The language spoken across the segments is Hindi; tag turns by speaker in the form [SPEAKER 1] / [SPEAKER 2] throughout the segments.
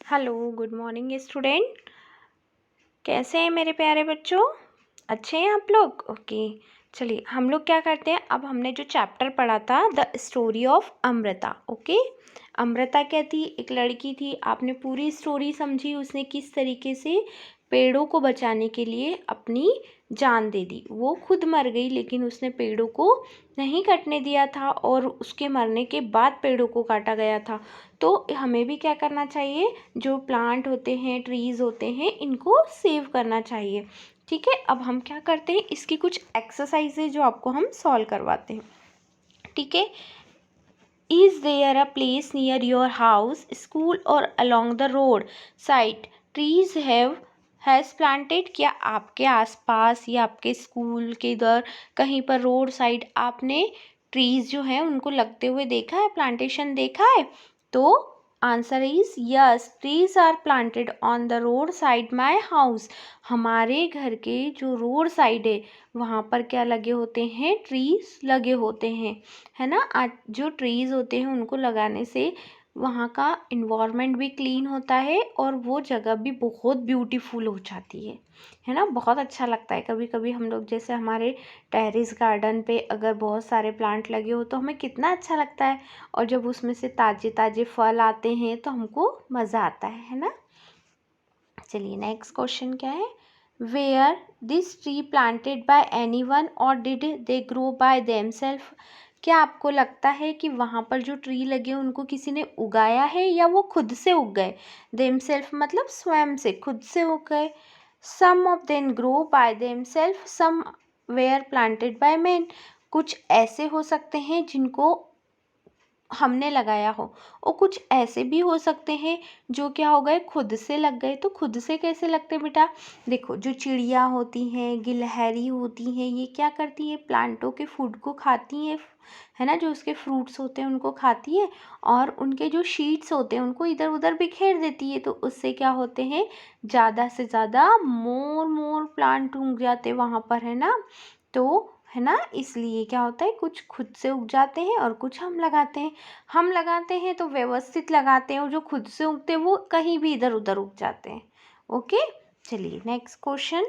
[SPEAKER 1] Hello, good morning student. कैसे हैं मेरे प्यारे बच्चों? अच्छे हैं आप लोग? ओके, चलिए हम लोग क्या करते हैं। अब हमने जो चैप्टर पढ़ा था the story of Amrita. Okay, Amrita क्या थी? एक लड़की थी। आपने पूरी स्टोरी समझी, उसने किस तरीके से पेड़ों को बचाने के लिए अपनी जान दे दी। वो खुद मर गई लेकिन उसने पेड़ों को नहीं कटने दिया था और उसके मरने के बाद पेड़ों को काटा गया था। तो हमें भी क्या करना चाहिए, जो प्लांट होते हैं, ट्रीज़ होते हैं, इनको सेव करना चाहिए। ठीक है, अब हम क्या करते हैं, इसकी कुछ एक्सरसाइजेज जो आपको हम सॉल्व करवाते हैं। ठीक है, is there a place near your house, school or along the road side trees has planted? क्या आपके आसपास या आपके स्कूल के इधर कहीं पर रोड साइड आपने ट्रीज जो है उनको लगते हुए देखा है, प्लांटेशन देखा है? तो answer is yes, trees are planted on the road side my house. हमारे घर के जो रोड साइड है वहाँ पर क्या लगे होते हैं? ट्रीज लगे होते हैं, है ना। आज जो ट्रीज होते हैं उनको लगाने से वहाँ का इन्वायरमेंट भी क्लीन होता है और वो जगह भी बहुत ब्यूटीफुल हो जाती है ना। बहुत अच्छा लगता है। कभी कभी हम लोग जैसे हमारे टेरेस गार्डन पे अगर बहुत सारे प्लांट लगे हो तो हमें कितना अच्छा लगता है, और जब उसमें से ताजे ताजे फल आते हैं तो हमको मज़ा आता है ना। चलिए नेक्स्ट क्वेश्चन क्या है। Were this tree planted by anyone or did they grow by themself? क्या आपको लगता है कि वहाँ पर जो ट्री लगे उनको किसी ने उगाया है या वो खुद से उग गए? देमसेल्फ मतलब स्वयं से, खुद से उग गए। Some of them grow by themself, some were planted by man. कुछ ऐसे हो सकते हैं जिनको हमने लगाया हो, और कुछ ऐसे भी हो सकते हैं जो क्या हो गए, खुद से लग गए। तो खुद से कैसे लगते बेटा? देखो, जो चिड़िया होती हैं, गिलहरी होती हैं, ये क्या करती हैं? प्लांटों के फूड को खाती हैं, है ना। जो उसके फ्रूट्स होते हैं उनको खाती है और उनके जो शीड्स होते हैं उनको इधर उधर बिखेर देती है। तो उससे क्या होते हैं, ज़्यादा से ज़्यादा मोर मोर प्लांट उग जाते वहाँ पर, है ना। तो है ना, इसलिए क्या होता है, कुछ खुद से उग जाते हैं और कुछ हम लगाते हैं। हम लगाते हैं तो व्यवस्थित लगाते हैं, और जो खुद से उगते हैं वो कहीं भी इधर उधर उग जाते हैं। ओके, चलिए next question.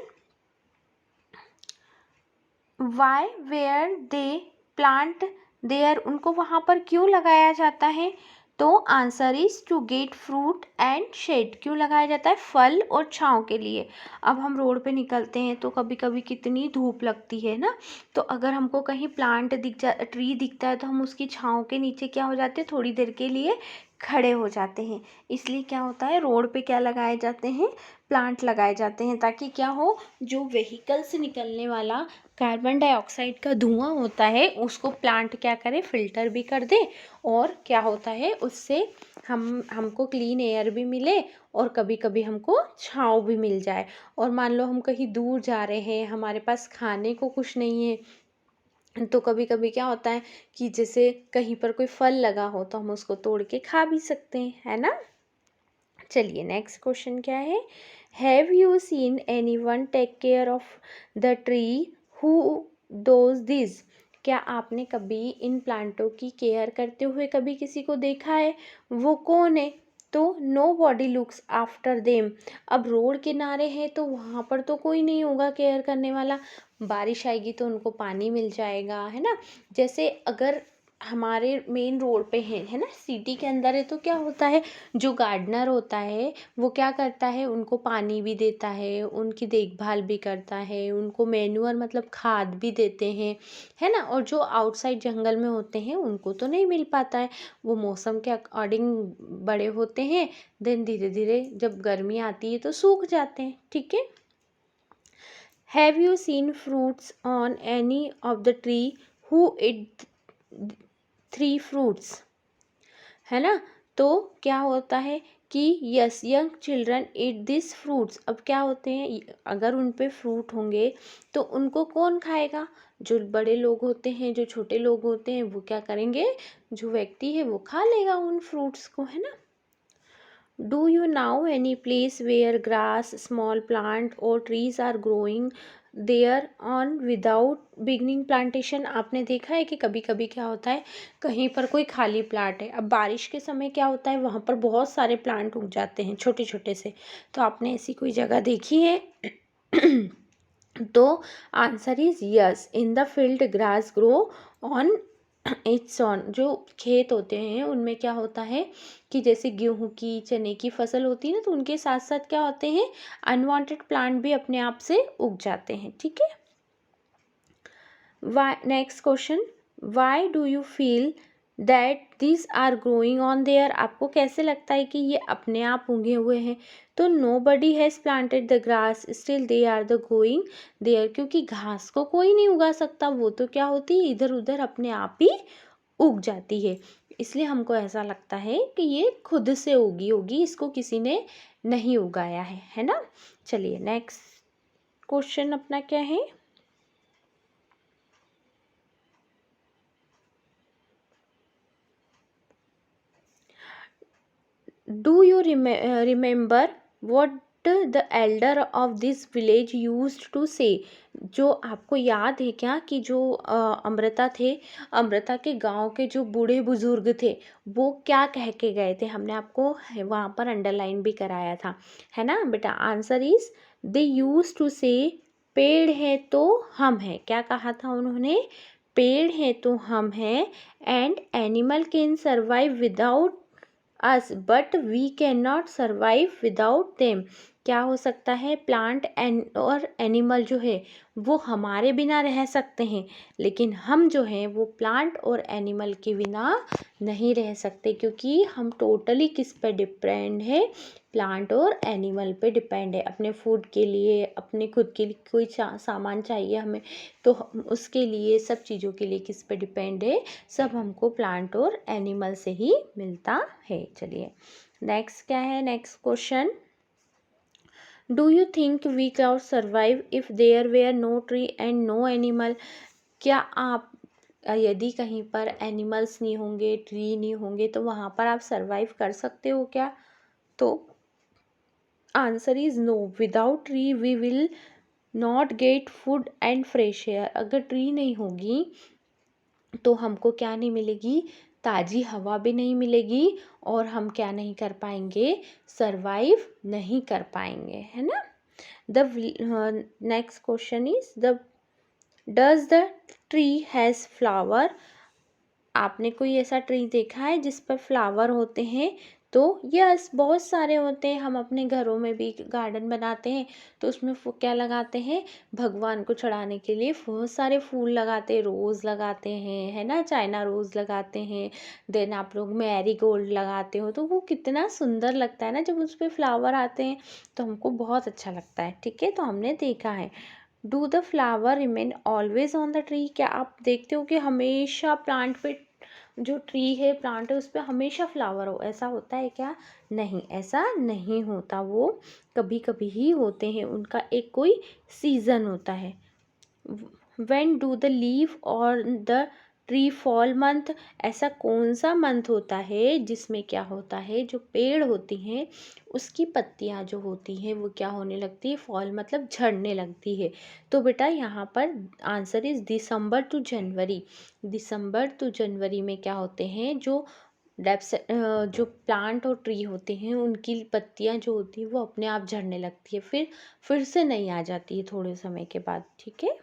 [SPEAKER 1] Why were they plant there? उनको वहाँ पर क्यों लगाया जाता है? तो answer is to get fruit and shade. क्यों लगाया जाता है? फल और छाँव के लिए। अब हम रोड पे निकलते हैं तो कभी कभी कितनी धूप लगती है ना। तो अगर हमको कहीं प्लांट ट्री दिखता है तो हम उसकी छाँव के नीचे क्या हो जाते हैं, थोड़ी देर के लिए खड़े हो जाते हैं। इसलिए क्या होता है, रोड पे क्या लगाए जाते हैं, प्लांट लगाए जाते हैं, ताकि क्या हो, जो व्हीकल से निकलने वाला कार्बन डाइऑक्साइड का धुआं होता है उसको प्लांट क्या करे, फिल्टर भी कर दे। और क्या होता है, उससे हमको क्लीन एयर भी मिले और कभी कभी हमको छाँव भी मिल जाए। और मान लो हम कहीं दूर जा रहे हैं, हमारे पास खाने को कुछ नहीं है, तो कभी कभी क्या होता है कि जैसे कहीं पर कोई फल लगा हो तो हम उसको तोड़ के खा भी सकते हैं, है ना। चलिए नेक्स्ट क्वेश्चन क्या है। Have you seen anyone take care of the tree who does this? क्या आपने कभी इन प्लांटों की केयर करते हुए कभी किसी को देखा है? वो कौन है? तो nobody looks after them. अब रोड किनारे हैं तो वहाँ पर तो कोई नहीं होगा केयर करने वाला। बारिश आएगी तो उनको पानी मिल जाएगा, है ना। जैसे अगर हमारे मेन रोड पे है ना, सिटी के अंदर है, तो क्या होता है, जो गार्डनर होता है वो क्या करता है, उनको पानी भी देता है, उनकी देखभाल भी करता है, उनको मैन्योर मतलब खाद भी देते हैं, है ना। और जो आउटसाइड जंगल में होते हैं उनको तो नहीं मिल पाता है, वो मौसम के अकॉर्डिंग बड़े होते हैं, देन धीरे धीरे जब गर्मी आती है तो सूख जाते हैं। ठीक है। Have you scene fruits on any of the tree who it 3 fruits? है ना। तो क्या होता है कि yes, young children eat this fruits. अब क्या होते हैं, अगर उन पे फ्रूट होंगे तो उनको कौन खाएगा? जो बड़े लोग होते हैं, जो छोटे लोग होते हैं, वो क्या करेंगे, जो व्यक्ति है वो खा लेगा उन फ्रूट्स को, है ना। Do you know any place where grass small plant और trees are growing there on without beginning plantation? आपने देखा है कि कभी कभी क्या होता है, कहीं पर कोई खाली प्लांट है, अब बारिश के समय क्या होता है वहाँ पर बहुत सारे प्लांट उग जाते हैं छोटे छोटे से। तो आपने ऐसी कोई जगह देखी है? तो answer is yes, in the field grass grow on it's on. जो खेत होते हैं उनमें क्या होता है कि जैसे गेहूं की, चने की फसल होती है ना, तो उनके साथ साथ क्या होते हैं, अनवांटेड प्लांट भी अपने आप से उग जाते हैं। ठीक है। Why, next question, why do you feel that these are growing on there? आपको कैसे लगता है कि ये अपने आप उगे हुए हैं? तो nobody has planted the grass, still they are the growing there, क्योंकि घास को कोई नहीं उगा सकता, वो तो क्या होती है इधर उधर अपने आप ही उग जाती है, इसलिए हमको ऐसा लगता है कि ये खुद से उगी होगी, इसको किसी ने नहीं उगाया है ना। चलिए नेक्स्ट क्वेश्चन अपना क्या है? Do you remember what the elder of this village used to say? जो आपको याद है क्या कि जो अमृता थे, अमृता के गांव के जो बूढ़े बुजुर्ग थे, वो क्या कह के गए थे? हमने आपको वहाँ पर अंडरलाइन भी कराया था, है ना बेटा। Answer is they use to say, पेड़ है तो हम हैं। क्या कहा था उन्होंने? पेड़ है तो हम हैं, and animal can survive without us but we cannot survive without them. क्या हो सकता है, प्लांट और एनिमल जो है वो हमारे बिना रह सकते हैं, लेकिन हम जो हैं वो प्लांट और एनिमल के बिना नहीं रह सकते, क्योंकि हम टोटली किस पे डिपेंड है? प्लांट और एनिमल पे डिपेंड है। अपने फूड के लिए, अपने खुद के लिए कोई सामान चाहिए हमें, तो उसके लिए, सब चीज़ों के लिए किस पे डिपेंड है? सब हमको प्लांट और एनिमल से ही मिलता है। चलिए नेक्स्ट क्या है? Next question, do you think we can survive if there were no tree and no animal? क्या आप, यदि कहीं पर एनिमल्स नहीं होंगे, ट्री नहीं होंगे, तो वहाँ पर आप सर्वाइव कर सकते हो क्या? तो answer is no, without tree we will not get food and fresh air. अगर ट्री नहीं होगी तो हमको क्या नहीं मिलेगी? ताज़ी हवा भी नहीं मिलेगी, और हम क्या नहीं कर पाएंगे? सरवाइव नहीं कर पाएंगे, है ना। The next question is the does the tree has flower? आपने कोई ऐसा ट्री देखा है जिस पर फ्लावर होते हैं? तो यस, बहुत सारे होते हैं। हम अपने घरों में भी गार्डन बनाते हैं, तो उसमें क्या लगाते हैं? भगवान को चढ़ाने के लिए बहुत सारे फूल लगाते हैं, रोज़ लगाते हैं, है ना, चाइना रोज़ लगाते हैं, देन आप लोग मैरीगोल्ड लगाते हो, तो वो कितना सुंदर लगता है ना जब उस पर फ्लावर आते हैं, तो हमको बहुत अच्छा लगता है। ठीक है, तो हमने देखा है। Do the flower remain always on the tree? क्या आप देखते हो कि हमेशा प्लांट पे, जो ट्री है, प्लांट है, उस पर हमेशा फ्लावर हो, ऐसा होता है क्या? नहीं, ऐसा नहीं होता, वो कभी कभी ही होते हैं, उनका एक कोई सीज़न होता है। व्हेन डू द लीफ और द ट्री फॉल मंथ? ऐसा कौन सा मंथ होता है जिसमें क्या होता है, जो पेड़ होती हैं उसकी पत्तियां जो होती हैं वो क्या होने लगती है? फॉल मतलब झड़ने लगती है। तो बेटा यहाँ पर answer is December to January. December to January में क्या होते हैं, जो डेप्स जो प्लांट और ट्री होते हैं उनकी पत्तियां जो होती है वो अपने आप झड़ने लगती है, फिर से नहीं आ जाती है थोड़े समय के बाद। ठीक है।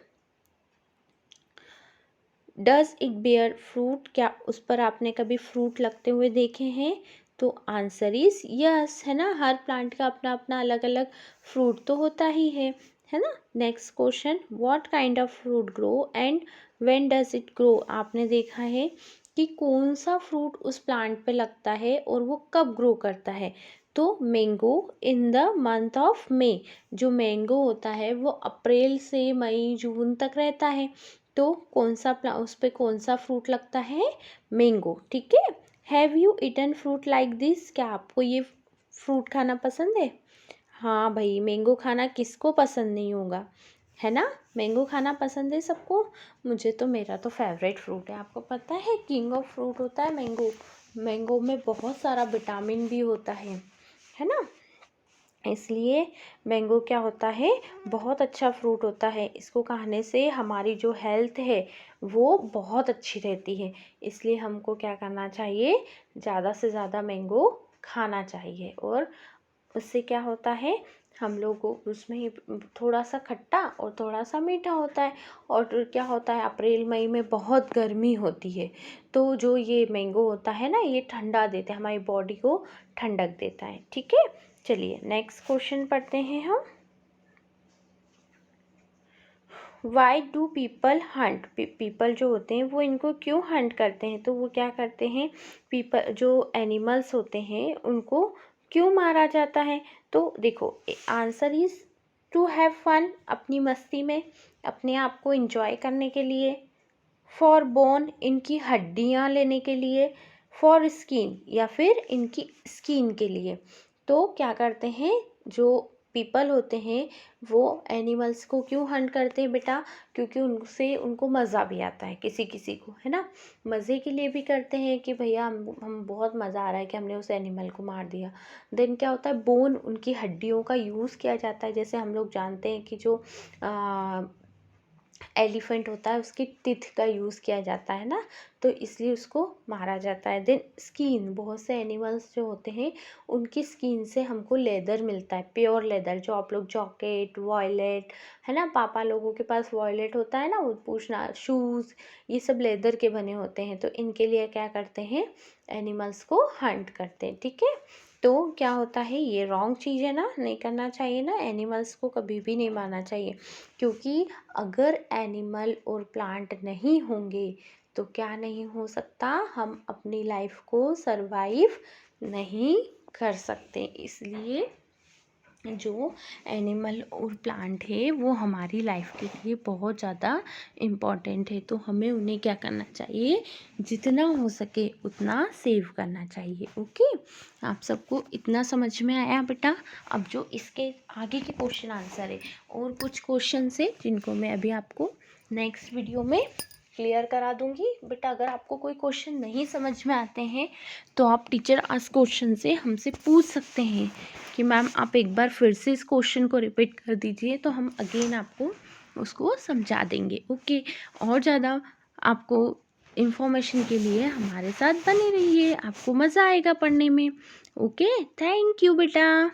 [SPEAKER 1] Does it bear fruit? क्या उस पर आपने कभी फ्रूट लगते हुए देखे हैं? तो आंसर इज यस, है ना। हर प्लांट का अपना अपना अलग अलग फ्रूट तो होता ही है ना। Next question, what kind of fruit grow and when does it grow? आपने देखा है कि कौन सा फ्रूट उस प्लांट पे लगता है और वो कब ग्रो करता है? तो mango in the month of May. जो मैंगो होता है वो अप्रैल से मई जून तक रहता है, तो कौन सा उस पे कौन सा फ्रूट लगता है? मैंगो। ठीक है। Have you eaten fruit like this? क्या आपको ये फ्रूट खाना पसंद है? हाँ भाई, मैंगो खाना किसको पसंद नहीं होगा, है ना। मैंगो खाना पसंद है सबको। मुझे तो, मेरा तो फेवरेट फ्रूट है। आपको पता है किंग ऑफ फ्रूट होता है मैंगो। मैंगो में बहुत सारा विटामिन भी होता है। है ना। इसलिए मैंगो क्या होता है, बहुत अच्छा फ्रूट होता है। इसको खाने से हमारी जो हेल्थ है वो बहुत अच्छी रहती है। इसलिए हमको क्या करना चाहिए, ज़्यादा से ज़्यादा मैंगो खाना चाहिए। और उससे क्या होता है, हम लोग को उसमें ही थोड़ा सा खट्टा और थोड़ा सा मीठा होता है। और क्या होता है, अप्रैल मई में बहुत गर्मी होती है, तो जो ये मैंगो होता है ना, ये ठंडा देता है, हमारी बॉडी को ठंडक देता है। ठीक है, चलिए नेक्स्ट क्वेश्चन पढ़ते हैं हम। Why do people Hunt, people जो होते हैं वो इनको क्यों हंट करते हैं, तो वो क्या करते हैं, पीपल जो एनिमल्स होते हैं उनको क्यों मारा जाता है। तो देखो answer is to have fun, अपनी मस्ती में, अपने आप को इंजॉय करने के लिए, फॉर बोन, इनकी हड्डियाँ लेने के लिए, फॉर स्किन, या फिर इनकी स्किन के लिए। तो क्या करते हैं, जो पीपल होते हैं वो एनिमल्स को क्यों हंट करते हैं बेटा, क्योंकि उनसे उनको मज़ा भी आता है, किसी किसी को, है ना। मज़े के लिए भी करते हैं कि भैया हम बहुत मज़ा आ रहा है कि हमने उस एनिमल को मार दिया। देन क्या होता है, बोन, उनकी हड्डियों का यूज़ किया जाता है। जैसे हम लोग जानते हैं कि जो एलिफेंट होता है उसकी टिथ का यूज़ किया जाता है ना, तो इसलिए उसको मारा जाता है। देन स्किन, बहुत से एनिमल्स जो होते हैं उनकी स्किन से हमको लेदर मिलता है, प्योर लेदर, जो आप लोग जॉकेट, वॉयलेट, है ना, पापा लोगों के पास वॉयलेट होता है ना, वो पूछना, शूज़, ये सब लेदर के बने होते हैं। तो इनके लिए क्या करते हैं, एनिमल्स को हंट करते हैं। ठीक है, तो क्या होता है, ये रॉन्ग चीज़ है ना, नहीं करना चाहिए ना, एनिमल्स को कभी भी नहीं मारना चाहिए। क्योंकि अगर एनिमल और प्लांट नहीं होंगे तो क्या नहीं हो सकता, हम अपनी लाइफ को सरवाइव नहीं कर सकते। इसलिए जो एनिमल और प्लांट है वो हमारी लाइफ के लिए बहुत ज़्यादा इम्पॉर्टेंट है। तो हमें उन्हें क्या करना चाहिए, जितना हो सके उतना सेव करना चाहिए। ओके, आप सबको इतना समझ में आया बेटा। अब जो इसके आगे के क्वेश्चन आंसर है, और कुछ क्वेश्चन है जिनको मैं अभी आपको नेक्स्ट वीडियो में क्लियर करा दूंगी। बेटा अगर आपको कोई क्वेश्चन नहीं समझ में आते हैं तो आप टीचर आस्क क्वेश्चन से हमसे पूछ सकते हैं कि मैम आप एक बार फिर से इस क्वेश्चन को रिपीट कर दीजिए, तो हम अगेन आपको उसको समझा देंगे। ओके, और ज़्यादा आपको इन्फॉर्मेशन के लिए हमारे साथ बने रहिए, आपको मज़ा आएगा पढ़ने में। ओके, थैंक यू बेटा।